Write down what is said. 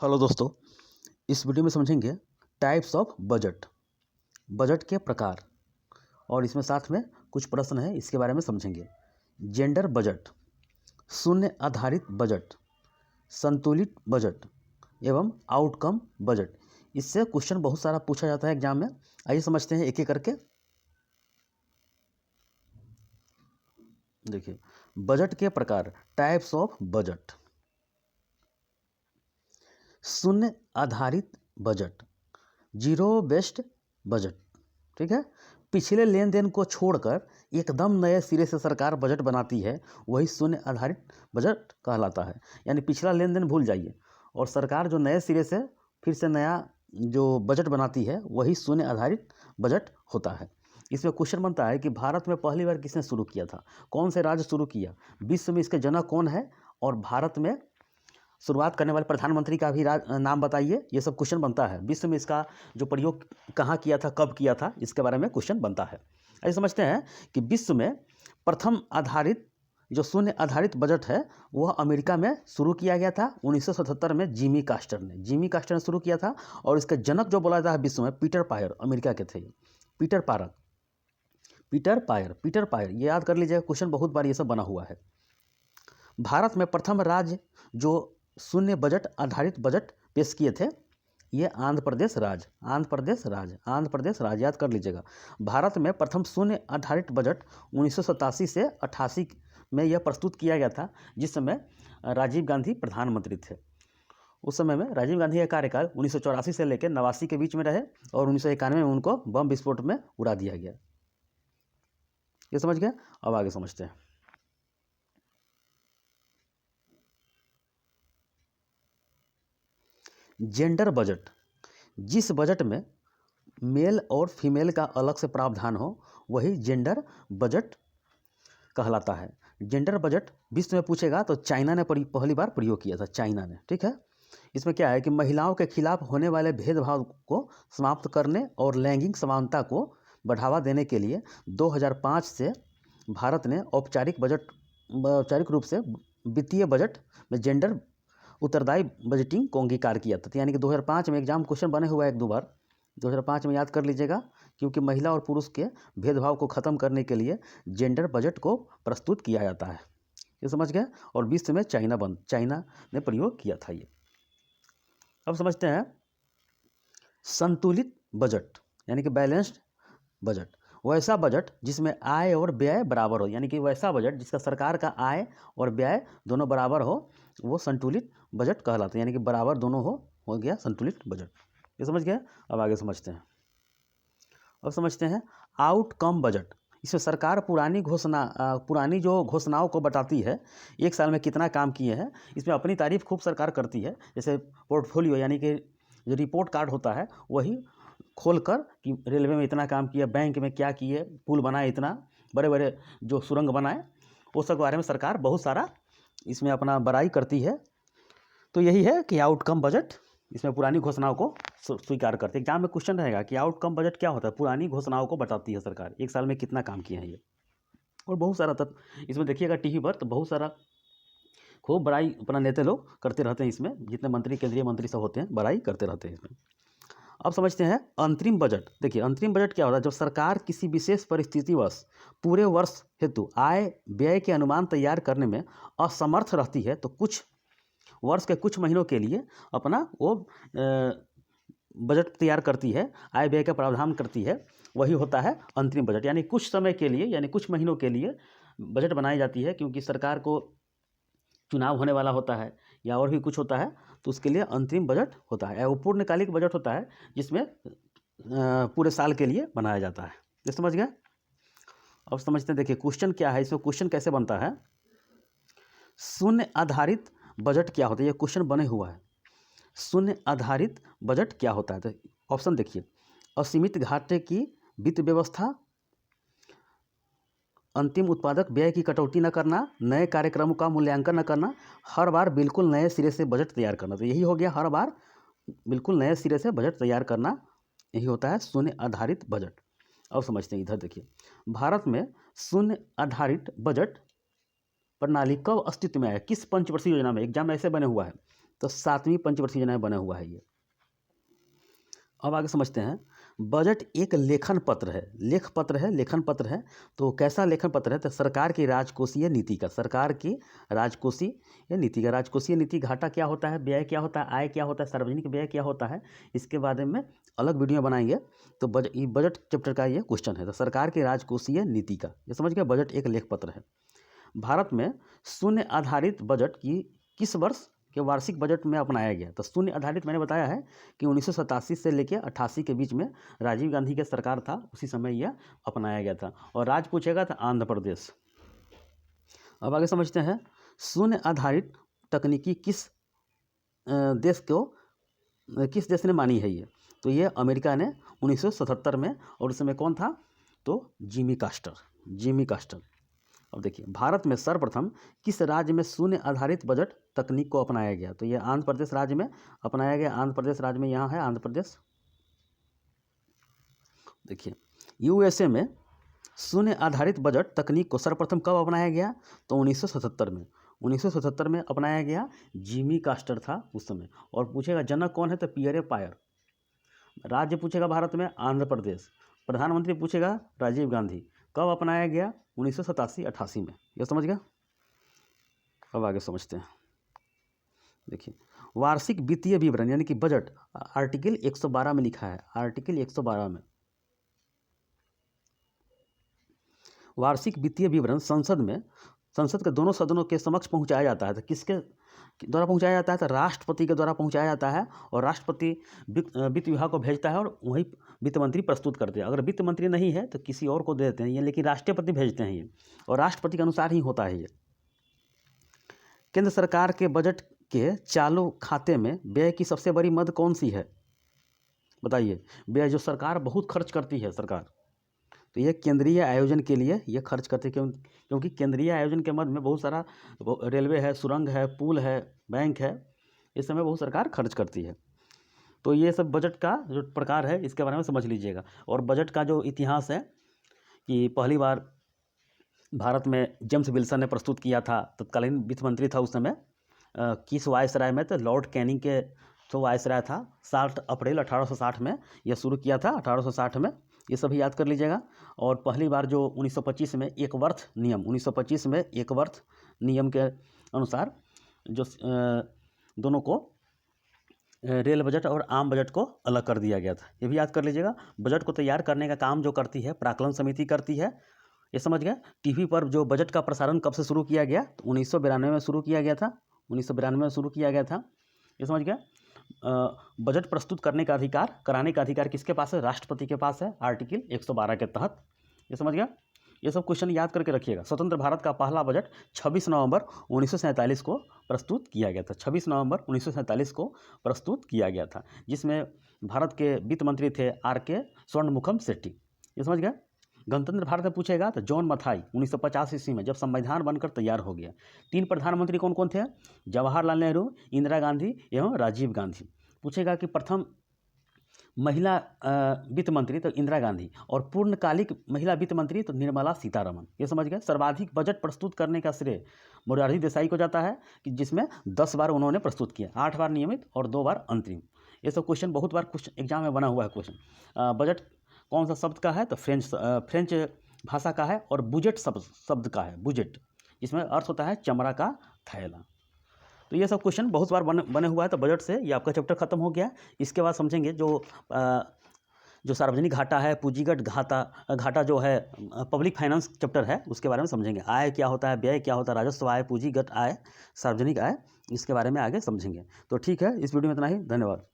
Hello दोस्तों, इस video में समझेंगे टाइप्स ऑफ बजट, बजट के प्रकार। और इसमें साथ में कुछ प्रश्न है, इसके बारे में समझेंगे। जेंडर बजट, शून्य आधारित बजट, संतुलित बजट एवं आउटकम बजट। इससे क्वेश्चन बहुत सारा पूछा जाता है एग्जाम में। आइए समझते हैं एक एक करके। देखिए, बजट के प्रकार, टाइप्स ऑफ बजट। शून्य आधारित बजट, जीरो बेस्ड बजट, ठीक है। पिछले लेन देन को छोड़कर एकदम नए सिरे से सरकार बजट बनाती है, वही शून्य आधारित बजट कहलाता है। यानी पिछला लेन देन भूल जाइए और सरकार जो नए सिरे से फिर से नया जो बजट बनाती है, वही शून्य आधारित बजट होता है। इसमें क्वेश्चन बनता है कि भारत में पहली बार किसने शुरू किया था, कौन से राज्य शुरू किया, विश्व में इसके जनक कौन है, और भारत में शुरुआत करने वाले प्रधानमंत्री का भी नाम बताइए। ये सब क्वेश्चन बनता है। विश्व में इसका जो प्रयोग कहाँ किया था, कब किया था, इसके बारे में क्वेश्चन बनता है। ऐसे समझते हैं कि विश्व में प्रथम आधारित जो शून्य आधारित बजट है, वह अमेरिका में शुरू किया गया था 1977 में। जिमी कार्टर ने शुरू किया था। और इसका जनक जो बोला जाता है विश्व में, पीटर पायर, अमेरिका के थे। पीटर पायर, ये याद कर लीजिएगा, क्वेश्चन बहुत बार ये सब बना हुआ है। भारत में प्रथम राज्य जो शून्य बजट आधारित बजट पेश किए थे, ये आंध्र प्रदेश राज्य, याद कर लीजिएगा। भारत में प्रथम शून्य आधारित बजट 1987 से 88 में यह प्रस्तुत किया गया था, जिस समय राजीव गांधी प्रधानमंत्री थे। उस समय में राजीव गांधी का कार्यकाल 1984 से लेकर 89 के बीच में रहे और 1991 में उनको बम विस्फोट में उड़ा दिया गया। ये समझ गए। अब आगे समझते हैं। जेंडर बजट, जिस बजट में मेल और फीमेल का अलग से प्रावधान हो, वही जेंडर बजट कहलाता है। जेंडर बजट विश्व में पूछेगा तो चाइना ने पहली बार प्रयोग किया था, चाइना ने, ठीक है। इसमें क्या है कि महिलाओं के खिलाफ होने वाले भेदभाव को समाप्त करने और लैंगिक समानता को बढ़ावा देने के लिए 2005 से भारत ने औपचारिक रूप से वित्तीय बजट में जेंडर उत्तरदायी बजटिंग को अंगीकार किया था। यानी कि 2005 में एग्जाम क्वेश्चन बने हुआ है एक दो बार, 2005 में याद कर लीजिएगा, क्योंकि महिला और पुरुष के भेदभाव को ख़त्म करने के लिए जेंडर बजट को प्रस्तुत किया जाता है। ये समझ गए। और विश्व में चाइना ने प्रयोग किया था ये। अब समझते हैं संतुलित बजट, यानी कि बैलेंस्ड बजट। वैसा बजट जिसमें आय और व्यय बराबर हो, यानी कि वैसा बजट जिसका सरकार का आय और व्यय दोनों बराबर हो, वो संतुलित बजट कहलाते हैं। यानी कि बराबर दोनों हो गया संतुलित बजट। ये समझ गए। अब आगे समझते हैं आउटकम बजट। इसमें सरकार पुरानी जो घोषणाओं को बताती है, एक साल में कितना काम किए हैं, इसमें अपनी तारीफ खूब सरकार करती है। जैसे पोर्टफोलियो, यानी कि जो रिपोर्ट कार्ड होता है, वही खोलकर कि रेलवे में इतना काम किया, बैंक में क्या किए, पुल बनाए, इतना बड़े बड़े जो सुरंग बनाए, वो सब के बारे में सरकार बहुत सारा इसमें अपना बड़ाई करती है। तो यही है कि आउटकम बजट, इसमें पुरानी घोषणाओं को स्वीकार करते हैं। एग्जाम में क्वेश्चन रहेगा कि आउटकम बजट क्या होता है। पुरानी घोषणाओं को बताती है सरकार, एक साल में कितना काम किए हैं ये। और बहुत सारा तत्व इसमें देखिएगा टीवी पर, तो बहुत सारा खूब बड़ाई अपना नेता लोग करते रहते हैं। इसमें जितने मंत्री, केंद्रीय मंत्री सब होते हैं, बड़ाई करते रहते हैं इसमें। अब समझते हैं अंतरिम बजट। देखिए, अंतरिम बजट क्या होता है। जब सरकार किसी विशेष परिस्थितिवश पूरे वर्ष हेतु आय व्यय के अनुमान तैयार करने में असमर्थ रहती है, तो कुछ वर्ष के कुछ महीनों के लिए अपना वो बजट तैयार करती है, आय व्यय का प्रावधान करती है, वही होता है अंतरिम बजट। यानी कुछ समय के लिए, यानी कुछ महीनों के लिए बजट बनाई जाती है, क्योंकि सरकार को चुनाव होने वाला होता है या और भी कुछ होता है, तो उसके लिए अंतरिम बजट होता है। वो पूर्णकालिक बजट होता है, जिसमें पूरे साल के लिए बनाया जाता है। ये समझ गए। अब समझते हैं, देखिए क्वेश्चन क्या है इसमें, क्वेश्चन कैसे बनता है। शून्य आधारित बजट क्या होता है, ये क्वेश्चन बने हुआ है। शून्य आधारित बजट क्या होता है, तो ऑप्शन देखिए। असीमित घाटे की वित्त व्यवस्था, अंतिम उत्पादक व्यय की कटौती न करना, नए कार्यक्रमों का मूल्यांकन न करना, हर बार बिल्कुल नए सिरे से बजट तैयार करना। तो यही हो गया, हर बार बिल्कुल नए सिरे से बजट तैयार करना, यही होता है शून्य आधारित बजट। अब समझते हैं, इधर देखिए, भारत में शून्य आधारित बजट प्रणाली कब अस्तित्व में आया, किस पंचवर्षीय योजना में। एग्जाम ऐसे बने हुआ है, तो 7वीं पंचवर्षीय योजना में बना हुआ है ये। अब आगे समझते हैं, बजट एक लेखन पत्र है, लेखन पत्र है। तो कैसा लेखन पत्र है? तो सरकार की राजकोषीय नीति का, राजकोषीय नीति, घाटा क्या होता है, व्यय क्या होता है, आय क्या होता है, सार्वजनिक व्यय क्या होता है, इसके बारे में अलग वीडियो बनाएंगे। तो बजट चैप्टर का ये क्वेश्चन है। तो सरकार की राजकोषीय नीति का, ये समझ गए, बजट एक लेख पत्र है। भारत में शून्य आधारित बजट की किस वर्ष के वार्षिक बजट में अपनाया गया? तो शून्य आधारित मैंने बताया है कि 1987 से लेकर 88 के बीच में राजीव गांधी का सरकार था, उसी समय यह अपनाया गया था। और राज्य पूछेगा तो आंध्र प्रदेश। अब आगे समझते हैं, शून्य आधारित तकनीकी किस देश ने मानी है ये? तो ये अमेरिका ने 1977 में, और उस समय कौन था? तो जिमी कार्टर। अब देखिए, भारत में सर्वप्रथम किस राज्य में शून्य आधारित बजट तकनीक को अपनाया गया? तो ये आंध्र प्रदेश राज्य में अपनाया गया। आंध्र प्रदेश राज्य में यहाँ है आंध्र प्रदेश। देखिए, यूएसए में शून्य आधारित बजट तकनीक को सर्वप्रथम कब अपनाया गया? तो 1977 में। 1977 में अपनाया गया, जिमी कार्टर था उस समय। और पूछेगा जनक कौन है? तो पियरे पायर। राज्य पूछेगा भारत में आंध्र प्रदेश। प्रधानमंत्री पूछेगा राजीव गांधी। कब अपनाया गया? 1987-88 में। यह समझ गया। अब आगे समझते हैं। देखिए, वार्षिक वित्तीय विवरण यानी कि बजट आर्टिकल 112 में लिखा है, आर्टिकल 112 में वार्षिक वित्तीय विवरण संसद के दोनों सदनों के समक्ष पहुंचाया जाता है। तो किसके द्वारा पहुंचाया जाता है? तो राष्ट्रपति के द्वारा पहुंचाया जाता है। और राष्ट्रपति वित्त विभाग को भेजता है और वही वित्त मंत्री प्रस्तुत करते हैं। अगर वित्त मंत्री नहीं है तो किसी और को दे देते हैं ये, लेकिन राष्ट्रपति भेजते हैं ये, और राष्ट्रपति के अनुसार ही होता है ये। केंद्र सरकार के बजट के चालू खाते में व्यय की सबसे बड़ी मद कौन सी है? बताइए। व्यय जो सरकार बहुत खर्च करती है सरकार, तो ये केंद्रीय आयोजन के लिए ये खर्च करते हैं। क्योंकि केंद्रीय आयोजन के मद में बहुत सारा रेलवे है, सुरंग है, पुल है, बैंक है, इस समय बहुत सरकार खर्च करती है। तो ये सब बजट का जो प्रकार है इसके बारे में समझ लीजिएगा। और बजट का जो इतिहास है कि पहली बार भारत में जेम्स विल्सन ने प्रस्तुत किया था, तत्कालीन वित्त मंत्री था उस समय। किस वायसराय में? तो लॉर्ड कैनिंग के तो वायसराय था। 7 अप्रैल 1860 में यह शुरू किया था, 1860 में। ये सभी याद कर लीजिएगा। और पहली बार जो 1925 में एक वर्थ नियम के अनुसार जो दोनों को रेल बजट और आम बजट को अलग कर दिया गया था, ये भी याद कर लीजिएगा। बजट को तैयार करने का काम जो करती है प्राक्कलन समिति करती है, ये समझ गए। टीवी पर जो बजट का प्रसारण कब से शुरू किया गया? तो 1992 में शुरू किया गया था, 1992 में शुरू किया गया था, ये समझ गए। बजट प्रस्तुत करने का अधिकार, कराने का अधिकार किसके पास है? राष्ट्रपति के पास है, आर्टिकल 112 के तहत, ये समझ गया। ये सब क्वेश्चन याद करके रखिएगा। स्वतंत्र भारत का पहला बजट 26 नवंबर 1947 को प्रस्तुत किया गया था, 26 नवंबर 1947 को प्रस्तुत किया गया था, जिसमें भारत के वित्त मंत्री थे आर.के. स्वर्णमुखम शेट्टी, ये समझ गया। गणतंत्र भारत में पूछेगा तो जॉन मथाई 1950 ईस्वी में जब संविधान बनकर तैयार हो गया। 3 प्रधानमंत्री कौन कौन थे? जवाहरलाल नेहरू, इंदिरा गांधी एवं राजीव गांधी। पूछेगा कि प्रथम महिला वित्त मंत्री तो इंदिरा गांधी, और पूर्णकालिक महिला वित्त मंत्री तो निर्मला सीतारमण, ये समझ गए। सर्वाधिक बजट प्रस्तुत करने का श्रेय मोरारजी देसाई को जाता है, कि जिसमें 10 बार उन्होंने प्रस्तुत किया, 8 बार नियमित और 2 बार अंतरिम। ये सब क्वेश्चन बहुत बार क्वेश्चन एग्जाम में बना हुआ है क्वेश्चन। बजट कौन सा शब्द का है? तो फ्रेंच भाषा का है, और बुजेट शब्द का है, बुजेट, इसमें अर्थ होता है चमड़ा का थैला। तो ये सब क्वेश्चन बहुत बार बने हुआ है। तो बजट से ये आपका चैप्टर खत्म हो गया। इसके बाद समझेंगे जो सार्वजनिक घाटा है, पूंजीगत घाटा जो है, पब्लिक फाइनेंस चैप्टर है, उसके बारे में समझेंगे। आय क्या होता है, व्यय क्या होता है, राजस्व आय, पूंजीगत आय, सार्वजनिक आय, इसके बारे में आगे समझेंगे। तो ठीक है, इस वीडियो में इतना ही। धन्यवाद।